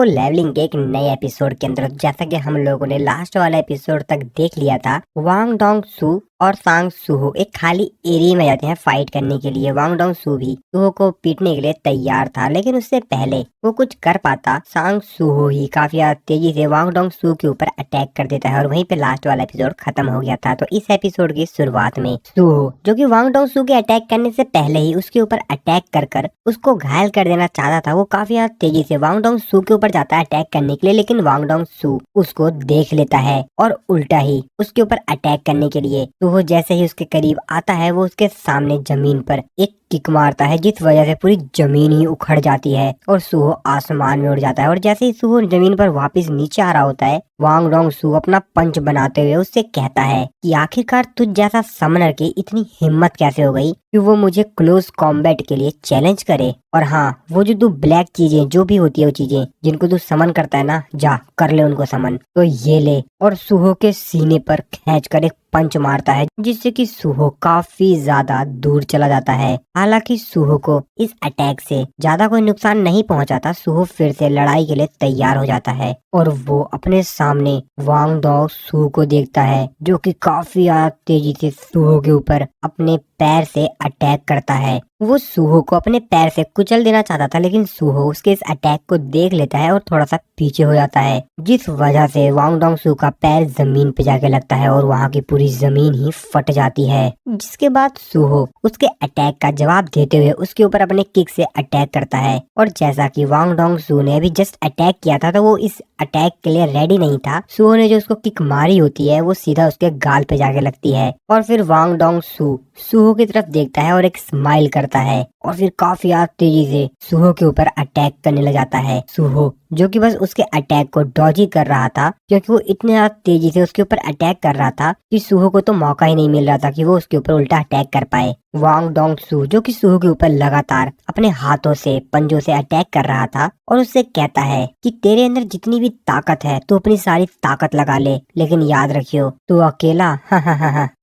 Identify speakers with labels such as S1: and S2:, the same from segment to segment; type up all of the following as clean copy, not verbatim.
S1: Levelling के एक नए एपिसोड के अंदर जैसा कि हम लोगों ने लास्ट वाला एपिसोड तक देख लिया था, वांग डोंग सू और सांग सूहो एक खाली एरिया में जाते हैं फाइट करने के लिए। वांग डोंग सू भी सूहो को पीटने के लिए तैयार था, लेकिन उससे पहले वो कुछ कर पाता सांग सूहो ही काफी तेजी से वांग डोंग सू के ऊपर अटैक कर देता है और वहीं पे लास्ट वाला एपिसोड खत्म हो गया था। तो इस एपिसोड की शुरुआत में सूहो, जो कि वांग डोंग सू के अटैक करने से पहले ही उसके ऊपर अटैक कर उसको घायल कर देना चाहता था, वो काफी तेजी से वांग डोंग सू के ऊपर जाता है अटैक करने के लिए, लेकिन वांग डोंग सू उसको देख लेता है और उल्टा ही उसके ऊपर अटैक करने के लिए तो वो जैसे ही उसके करीब आता है वो उसके सामने जमीन पर एक किक मारता है, जिस वजह से पूरी जमीन ही उखड़ जाती है और सूहो आसमान में उड़ जाता है। और जैसे ही सूहो जमीन पर वापस नीचे आ रहा होता है, वांग डोंग सू अपना पंच बनाते हुए उससे कहता है कि आखिरकार तुझ जैसा समनर की इतनी हिम्मत कैसे हो गई कि वो मुझे क्लोज कॉम्बैट के लिए चैलेंज करे। और हाँ, वो जो तू ब्लैक चीजें जो भी होती है वो चीजें जिनको तू समन करता है ना, जा कर ले उनको समन, तो ये ले। और सूहो के सीने पर खींच कर एक पंच मारता है, जिससे कि सूहो काफी ज्यादा दूर चला जाता है। हालांकि सूहो को इस अटैक से ज्यादा कोई नुकसान नहीं पहुंचाता। सूहो फिर से लड़ाई के लिए तैयार हो जाता है और वो अपने सामने वांग डोंग सू को देखता है, जो कि काफी तेजी से सूहो के ऊपर अपने पैर से अटैक करता है। वो सूहो को अपने पैर से कुचल देना चाहता था, लेकिन सूहो उसके इस अटैक को देख लेता है और थोड़ा सा पीछे हो जाता है, जिस वजह से वांग डोंग सू का पैर जमीन पे जाके लगता है और वहाँ की पूरी जमीन ही फट जाती है। जिसके बाद सूहो उसके अटैक का जवाब देते हुए उसके ऊपर अपने किक से अटैक करता है। और जैसा कि वांग डोंग सू ने अभी जस्ट अटैक किया था, तो वो इस अटैक के लिए रेडी नहीं था। सूहो ने जो उसको किक मारी होती है वो सीधा उसके गाल पे जाके लगती है और फिर वांग डोंग सू सूहो की तरफ देखता है और एक स्माइल करता है और फिर काफी तेजी से सूहो के ऊपर अटैक करने लग जाता है। सूहो जो कि बस उसके अटैक को डॉज ही कर रहा था, क्योंकि वो इतने तेजी से उसके ऊपर अटैक कर रहा था कि सूहो को तो मौका ही नहीं मिल रहा था कि वो उसके ऊपर उल्टा अटैक कर पाए। वांग डोंग सू जो कि सूहो के ऊपर लगातार अपने हाथों से पंजों से अटैक कर रहा था और उससे कहता है कि तेरे अंदर जितनी भी ताकत है तो अपनी सारी ताकत लगा ले, लेकिन याद रखियो तू अकेला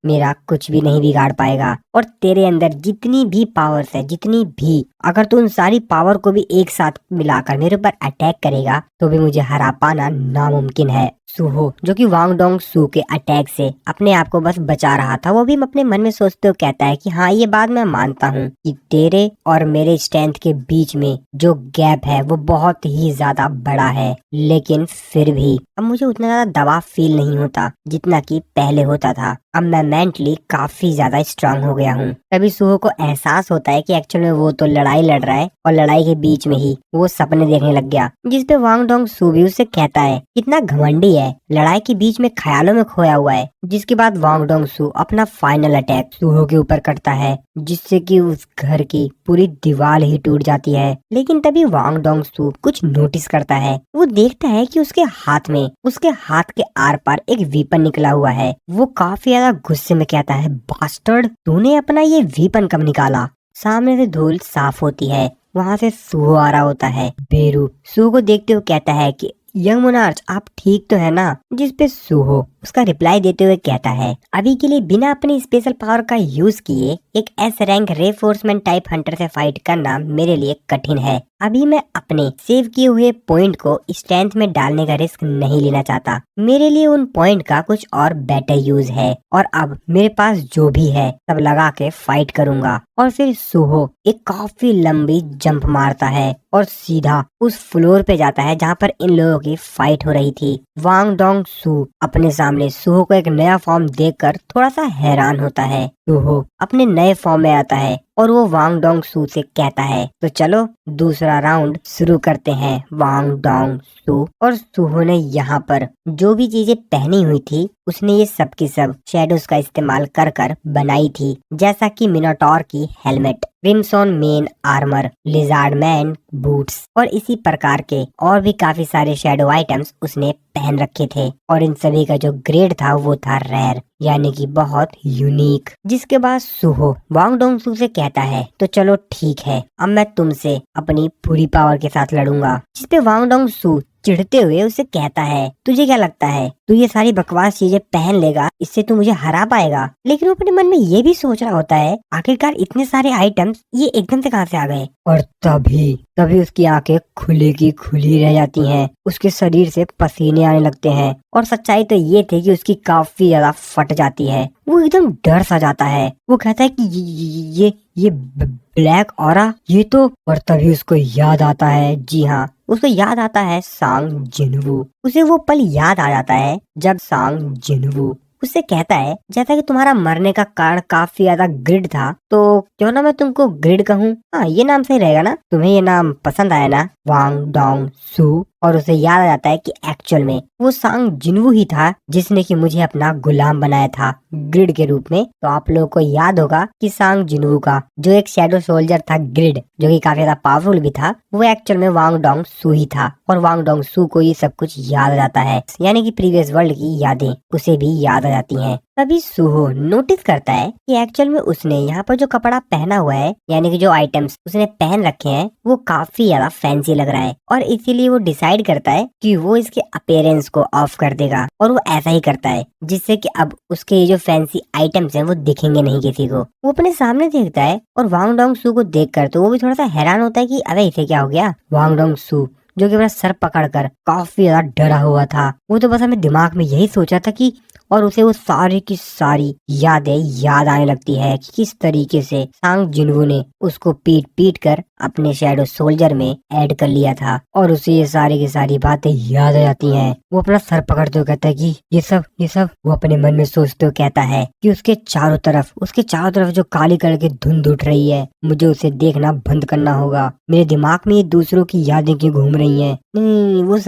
S1: मेरा कुछ भी नहीं बिगाड़ पाएगा। और तेरे अंदर जितनी भी पावर्स है, जितनी भी, अगर तू उन सारी पावर को भी एक साथ मिलाकर मेरे ऊपर अटैक करेगा तो भी मुझे हरा पाना नामुमकिन है। सूहो जो कि वांग डोंग सू के अटैक से अपने आप को बस बचा रहा था, वो भी अपने मन में सोचते हुए कहता है कि हाँ, ये बात मैं मानता हूँ कि तेरे और मेरे स्ट्रेंथ के बीच में जो गैप है वो बहुत ही ज्यादा बड़ा है, लेकिन फिर भी अब मुझे उतना ज्यादा दबाव फील नहीं होता जितना कि पहले होता था। अब मैं मेंटली काफी ज्यादा स्ट्रांग हो गया हूँ। तभी सूहो को एहसास होता है कि एक्चुअल में वो तो लड़ाई लड़ रहा है और लड़ाई के बीच में ही वो सपने देखने लग गया, जिसपे वांग डोंग सू भी उससे कहता है कितना घमंडी है, लड़ाई के बीच में ख्यालों में खोया हुआ है। जिसके बाद वांग डोंग सू अपना फाइनल अटैक सूहो के ऊपर करता है, जिससे कि उस घर की पूरी दीवार ही टूट जाती है। लेकिन तभी वांग डोंग सू कुछ नोटिस करता है, वो देखता है कि उसके हाथ के आर पार एक वीपन निकला हुआ है। वो काफी ज्यादा गुस्से में कहता है, बास्टर्ड, तूने अपना ये वीपन कब निकाला? सामने से धूल साफ होती है, वहाँ से सूहो आ रहा होता है। बेरू सूहो को देखते हुए कहता है कि यंग मोनार्च, आप ठीक तो है ना? जिसपे सूहो उसका रिप्लाई देते हुए कहता है, अभी के लिए बिना अपनी स्पेशल पावर का यूज किए एक एस रैंक रेफोर्समेंट टाइप हंटर से फाइट करना मेरे लिए कठिन है। अभी मैं अपने सेव किए हुए पॉइंट को स्ट्रेंथ में डालने का रिस्क नहीं लेना चाहता। मेरे लिए उन पॉइंट का कुछ और बेटर यूज है और अब मेरे पास जो भी है सब लगा के फाइट करूंगा। और फिर सूहो एक काफी लंबी जंप मारता है और सीधा उस फ्लोर पे जाता है जहाँ पर इन लोगों की फाइट हो रही थी। वांग डोंग सू अपने सामने सूहो को एक नया फॉर्म देखकर थोड़ा सा हैरान होता है। सूहो अपने नए फॉर्म में आता है और वो वांग डोंग सू से कहता है, तो चलो दूसरा राउंड शुरू करते हैं। वांग डोंग सू और सूहो ने यहाँ पर जो भी चीजें पहनी हुई थी उसने ये सब की सब शेडोज का इस्तेमाल कर बनाई थी, जैसा कि मिनोटॉर की helmet, crimson main armour, lizard man boots और इसी प्रकार के और भी काफी सारे शेडो आइटम्स उसने पहन रखे थे। और इन सभी का जो ग्रेड था वो था रेयर, यानी कि बहुत यूनिक। जिसके बाद सूहो वांग डोंग सू से कहता है, तो चलो ठीक है, अब मैं तुमसे अपनी पूरी पावर के साथ लड़ूंगा। जिसपे वांग डोंग सू चिढ़ते हुए उसे कहता है, तुझे क्या लगता है तू ये सारी बकवास चीजें पहन लेगा, इससे तू मुझे हरा पाएगा? लेकिन वो अपने मन में ये भी सोच रहा होता है, आखिरकार इतने सारे आइटम्स ये एकदम से कहाँ से आ गए? और तभी तभी उसकी आंखें खुली की खुली रह जाती हैं, उसके शरीर से पसीने आने लगते हैं और सच्चाई तो ये थी कि उसकी काफी ज्यादा फट जाती है। वो एकदम डर सा जाता है। वो कहता है कि ये ब्लैक ऑरा, ये तो। और तभी उसको याद आता है, जी हाँ, उसको याद आता है सांग जिन्वू। उसे वो पल याद आ जाता है जब सांग जिन्वू उससे कहता है, जैसा कि तुम्हारा मरने का कारण काफी ज्यादा ग्रिड था, तो क्यों ना मैं तुमको ग्रिड कहूँ? हाँ, ये नाम सही रहेगा ना? तुम्हें ये नाम पसंद आया ना, वांग डोंग सू? और उसे याद आ जाता है कि एक्चुअल में वो सांग जिन्वू ही था जिसने कि मुझे अपना गुलाम बनाया था ग्रिड के रूप में। तो आप लोगों को याद होगा कि सांग जिन्वू का जो एक शैडो सोल्जर था ग्रिड, जो कि काफी ज्यादा पावरफुल भी था, वो एक्चुअल में वांग डोंग सू ही था। और वांग डोंग सू को ये सब कुछ याद आ जाता है, यानी कि प्रीवियस वर्ल्ड की यादें उसे भी याद आ जाती हैं। तभी सूहो नोटिस करता है कि एक्चुअल में उसने यहाँ पर जो कपड़ा पहना हुआ है, यानी कि जो आइटम्स उसने पहन रखे हैं, वो काफी ज्यादा फैंसी लग रहा है। और इसीलिए वो डिसाइड करता है कि वो इसके अपीयरेंस को ऑफ कर देगा। और वो ऐसा ही करता है जिससे कि अब उसके ये जो फैंसी आइटम्स हैं वो दिखेंगे नहीं किसी को। वो अपने सामने देखता है और वांग डोंग सू को देखकर तो वो भी थोड़ा सा हैरान होता है कि अरे इसे क्या हो गया। वांग डोंग सू जो कि अपना सर पकड़कर काफी ज्यादा डरा हुआ था, वो तो बस हमें दिमाग में यही सोचा था कि, और उसे वो सारी की सारी यादें याद आने लगती है कि किस तरीके से सांग जिन्वू ने उसको पीट पीट कर अपने शैडो सोल्जर में ऐड कर लिया था। और उसे ये सारी की सारी बातें याद आ जाती हैं। वो अपना सर पकड़ते हुए कहता है कि ये सब वो अपने मन में सोचते हुए कहता है कि उसके चारों तरफ जो काली कलर की धुंध उठ रही है, मुझे उसे देखना बंद करना होगा। मेरे दिमाग में ये दूसरों की यादें क्यों घूम रही हैं? नहीं, वो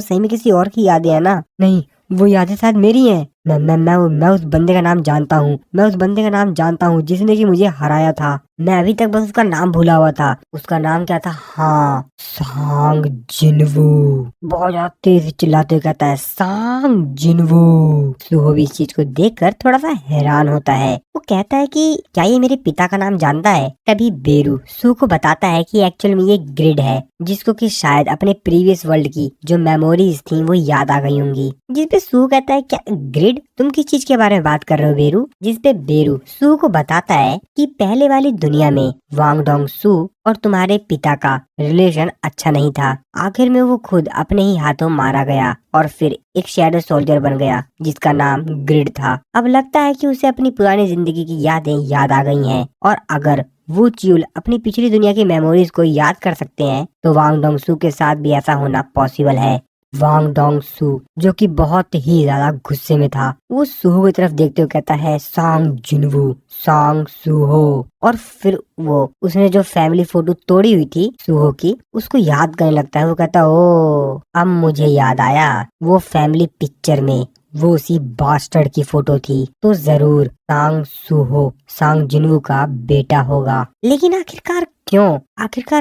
S1: सही में किसी और की यादें है ना? नहीं, वो यादें शायद मेरी हैं। मैं उस बंदे का नाम जानता हूँ जिसने कि मुझे हराया था। मैं अभी तक बस उसका नाम भूला हुआ था। उसका नाम क्या था? हाँ, सांग जिन्वू। बहुत ज्यादा तेज चिल्लाते हुए कहता है, सांग जिन्वू। सूहो भी इस चीज को देखकर थोड़ा सा हैरान होता है। वो कहता है कि क्या ये मेरे पिता का नाम जानता है? तभी बेरू सू को बताता है कि एक्चुअल में ये ग्रिड है, जिसको कि शायद अपने प्रीवियस वर्ल्ड की जो मेमोरीज थी वो याद आ गई होंगी। जिसपे सू कहता है, क्या ग्रिड? तुम किस चीज के बारे में बात कर रहे हो बेरू? जिसपे बेरू सू को बताता है कि पहले वाली दुनिया में वांग डोंग सू और तुम्हारे पिता का रिलेशन अच्छा नहीं था। आखिर में वो खुद अपने ही हाथों मारा गया और फिर एक शैडो सोल्जर बन गया जिसका नाम ग्रिड था। अब लगता है कि उसे अपनी पुरानी जिंदगी की यादें याद आ गई हैं, और अगर वो च्यूल अपनी पिछली दुनिया की मेमोरीज को याद कर सकते हैं तो वांग डोंग सू के साथ भी ऐसा होना पॉसिबल है। वांग डोंग सू जो कि बहुत ही ज्यादा गुस्से में था, वो सूहो की तरफ देखते हुए कहता है, सांग जिन्वू, सांग सूहो। और फिर वो उसने जो फैमिली फोटो तोड़ी हुई थी सूहो की, उसको याद करने लगता है। वो कहता, ओ अब मुझे याद आया, वो फैमिली पिक्चर में वो उसी बास्टर्ड की फोटो थी, तो जरूर सांग सूहो सांग जिन्वू का बेटा होगा। लेकिन आखिरकार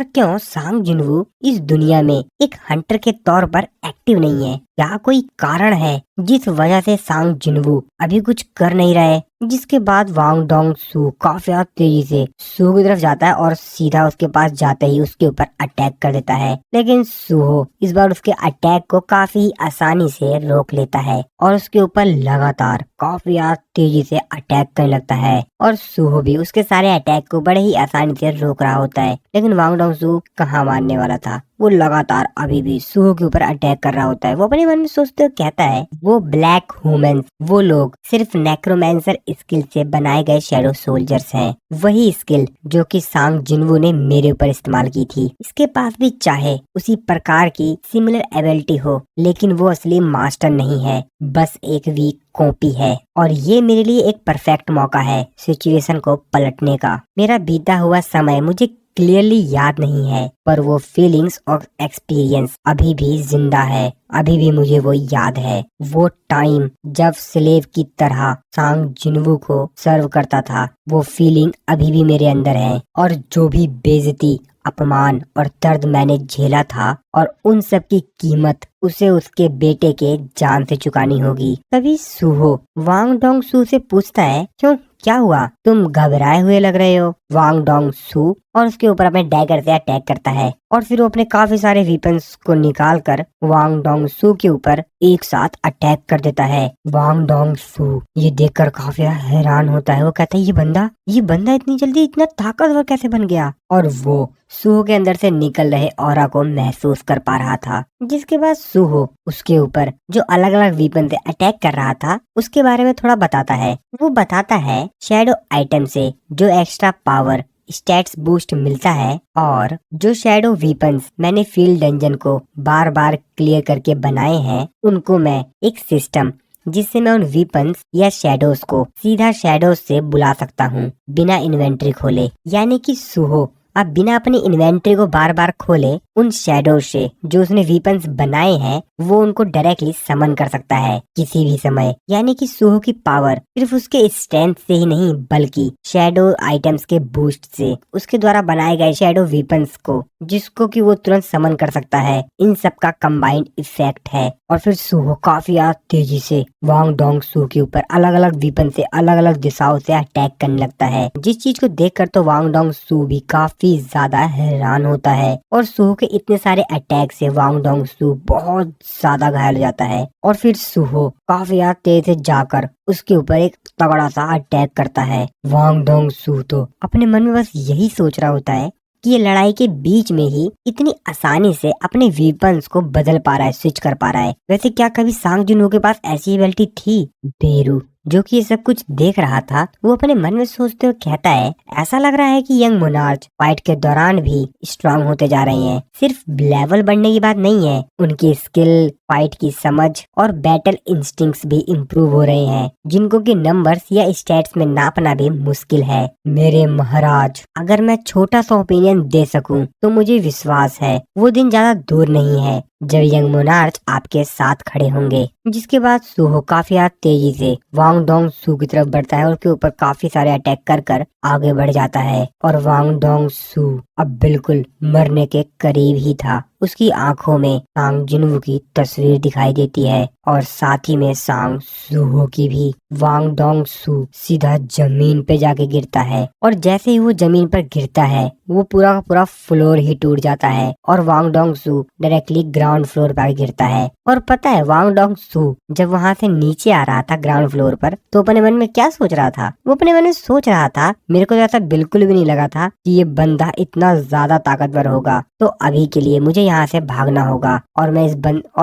S1: क्यों सांग जिन्वू इस दुनिया में एक हंटर के तौर पर एक्टिव नहीं है? क्या कोई कारण है जिस वजह से सांग जिन्वू अभी कुछ कर नहीं रहे? जिसके बाद वांग डोंग सू काफी तेजी से सू की तरफ जाता है और सीधा उसके पास जाते ही उसके ऊपर अटैक कर देता है। लेकिन सूहो इस बार उसके अटैक को काफी आसानी से रोक लेता है और उसके ऊपर लगातार काफी तेजी से अटैक करने लगता है। और सूहो भी उसके सारे अटैक को बड़े ही आसानी से रोक रहा होता है। लेकिन वांग डोंग सू कहाँ मानने वाला था, वो लगातार अभी भी सूहो के ऊपर अटैक कर रहा होता है। वो अपने मन में सोचते हुए कहता है, वो ब्लैक ह्यूमंस, वो लोग सिर्फ नेक्रोमैंसर स्किल से बनाए गए शैडो सोल्जर्स हैं। वही स्किल जो कि सांग जिन्वू ने मेरे ऊपर इस्तेमाल की थी। इसके पास भी चाहे उसी प्रकार की सिमिलर एबिलिटी हो, लेकिन वो असली मास्टर नहीं है, बस एक वीक कॉपी है। और ये मेरे लिए एक परफेक्ट मौका है सिचुएशन को पलटने का। मेरा बीता हुआ समय मुझे क्लियरली याद नहीं है, पर वो फीलिंग्स और एक्सपीरियंस अभी भी जिंदा है। अभी भी मुझे वो याद है, वो टाइम जब स्लेव की तरह सांग जिन्वू को सर्व करता था। वो फीलिंग अभी भी मेरे अंदर है, और जो भी बेइज्जती, अपमान और दर्द मैंने झेला था, और उन सब की कीमत उसे उसके बेटे के जान से चुकानी होगी। तभी सूहो वांग डोंग सू से पूछता है, क्यों, क्या हुआ? तुम घबराए हुए लग रहे हो? वांग डोंग सू और उसके ऊपर अपने डैगर से अटैक करता जाता है और फिर वो अपने काफी सारे वीपन्स को निकाल कर वांग डोंग सू के ऊपर एक साथ अटैक कर देता है। वांग डोंग सू ये देखकर काफी हैरान होता है। वो कहता है ये बंदा इतनी जल्दी इतना ताकतवर कैसे बन गया। और वो सूहो के अंदर से निकल रहे ऑरा को महसूस कर पा रहा था, जिसके बाद सूहो उसके ऊपर जो अलग अलग वीपन से अटैक कर रहा था उसके बारे में थोड़ा बताता है। वो बताता है शैडो आइटम से जो एक्स्ट्रा पावर स्टैट्स बूस्ट मिलता है और जो शैडो वीपन्स मैंने फील्ड डंजन को बार बार क्लियर करके बनाए हैं उनको मैं एक सिस्टम जिससे मैं उन वीपन्स या शैडोज को सीधा शैडोज से बुला सकता हूँ बिना इन्वेंट्री खोले। यानी कि सूहो अब बिना अपनी इन्वेंट्री को बार बार खोले उन शैडोज से जो उसने वीपन्स बनाए हैं वो उनको डायरेक्टली समन कर सकता है किसी भी समय। यानी कि सूहो की पावर सिर्फ उसके स्ट्रेंथ से ही नहीं बल्कि शैडो आइटम्स के बूस्ट से, उसके द्वारा बनाए गए शैडो वीपन्स को जिसको कि वो तुरंत समन कर सकता है, इन सब का कंबाइंड इफेक्ट है। और फिर सूहो काफी तेजी से वांग डोंग सू के ऊपर अलग अलग वीपन से अलग अलग दिशाओं से अटैक करने लगता है, जिस चीज को देखकर तो वांग डोंग सू भी काफी ज्यादा हैरान होता है। और सूहो के इतने सारे अटैक से वांग डोंग सू बहुत ज्यादा घायल हो जाता है और फिर सूहो काफी तेज से जाकर उसके ऊपर एक तगड़ा सा अटैक करता है। वांग डोंग सू तो अपने मन में बस यही सोच रहा होता है कि ये लड़ाई के बीच में ही इतनी आसानी से अपने वीपन्स को बदल पा रहा है, स्विच कर पा रहा है। वैसे क्या कभी सांग जुनहो के पास ऐसी एबिलिटी थी? बेरू जो कि ये सब कुछ देख रहा था वो अपने मन में सोचते हुए कहता है ऐसा लग रहा है कि यंग मोनार्च फाइट के दौरान भी स्ट्रांग होते जा रहे हैं। सिर्फ लेवल बढ़ने की बात नहीं है, उनकी स्किल, फाइट की समझ और बैटल इंस्टिंक्ट्स भी इम्प्रूव हो रहे हैं जिनको कि नंबर्स या स्टैट्स में नापना भी मुश्किल है। मेरे महाराज अगर मैं छोटा सा ओपिनियन दे सकूं तो मुझे विश्वास है वो दिन ज्यादा दूर नहीं है जब यंग मोनार्च आपके साथ खड़े होंगे। जिसके बाद सूहो काफी तेजी से वांग डोंग सू की तरफ बढ़ता है और उसके ऊपर काफी सारे अटैक कर आगे बढ़ जाता है। और वांग डोंग सू अब बिल्कुल मरने के करीब ही था। उसकी आंखों में सांग जिन्वू की तस्वीर दिखाई देती है और साथ ही में सांग सूहो की भी। वांग डोंग सू सीधा जमीन पे जाके गिरता है और जैसे ही वो जमीन पर गिरता है वो पूरा का पूरा फ्लोर ही टूट जाता है और वांग डोंग सू डायरेक्टली ग्राउंड फ्लोर पर गिरता है। और पता है वांग डोंग सू जब वहाँ से नीचे आ रहा था ग्राउंड फ्लोर पर तो अपने मन में क्या सोच रहा था? वो अपने मन में सोच रहा था मेरे को ऐसा बिल्कुल भी नहीं लगा था कि ये बंदा इतना ज्यादा ताकतवर होगा, तो अभी के लिए मुझे यहाँ से भागना होगा और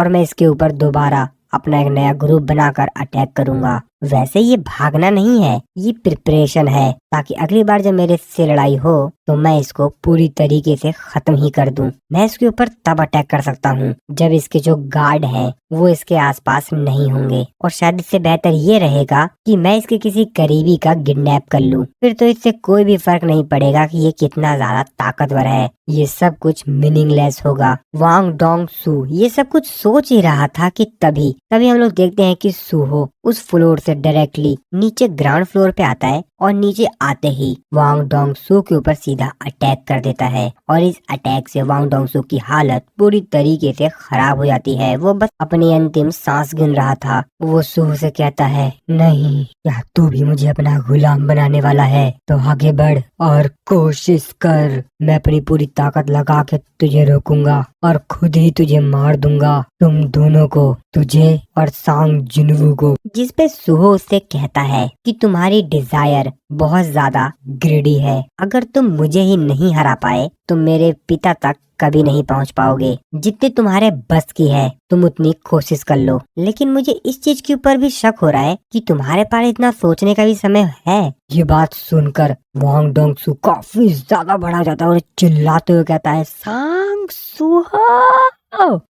S1: मैं इसके ऊपर दोबारा अपना एक नया ग्रुप बनाकर अटैक करूंगा। वैसे ये भागना नहीं है, ये प्रिपरेशन है ताकि अगली बार जब मेरे से लड़ाई हो तो मैं इसको पूरी तरीके से खत्म ही कर दूं। मैं इसके ऊपर तब अटैक कर सकता हूँ जब इसके जो गार्ड हैं वो इसके आसपास नहीं होंगे और शायद इससे बेहतर ये रहेगा कि मैं इसके किसी करीबी का किडनैप कर लूं। फिर तो इससे कोई भी फर्क नहीं पड़ेगा कि ये कितना ज्यादा ताकतवर है, ये सब कुछ मीनिंगलेस होगा। वांग डोंग सू ये सब कुछ सोच ही रहा था कि तभी हम लोग देखते हैं कि सूहो उस फ्लोर से डायरेक्टली नीचे ग्राउंड फ्लोर पे आता है और नीचे आते ही वांग डोंग सू के ऊपर सीधा अटैक कर देता है और इस अटैक से वांग डोंग सू की हालत पूरी तरीके से खराब हो जाती है। वो बस अपनी अंतिम सांस गिन रहा था। वो सूहो से कहता है नहीं, क्या तू भी मुझे अपना गुलाम बनाने वाला है? तो आगे बढ़ और कोशिश कर, मैं अपनी पूरी ताकत लगा के तुझे रोकूंगा और खुद ही तुझे मार दूंगा, तुम दोनों को, तुझे और सांग जिन्वू को। जिस पे सूहो उससे कहता है कि तुम्हारी डिजायर बहुत ज्यादा ग्रीडी है, अगर तुम मुझे ही नहीं हरा पाए तो मेरे पिता तक कभी नहीं पहुंच पाओगे। जितने तुम्हारे बस की है तुम उतनी कोशिश कर लो। लेकिन मुझे इस चीज के ऊपर भी शक हो रहा है कि तुम्हारे पास इतना सोचने का भी समय है। ये बात सुनकर वांग डोंग सू काफी ज्यादा बड़ा जाता है और चिल्लाते हुए कहता है सांग सूहो।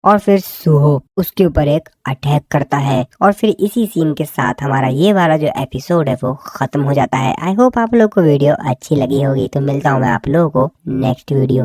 S1: और फिर सूहो उसके ऊपर एक अटैक करता है और फिर इसी सीन के साथ हमारा ये वाला जो एपिसोड है वो खत्म हो जाता है। आई होप आप लोग को वीडियो अच्छी लगी होगी, तो मिलता हूँ मैं आप लोगों को नेक्स्ट वीडियो में।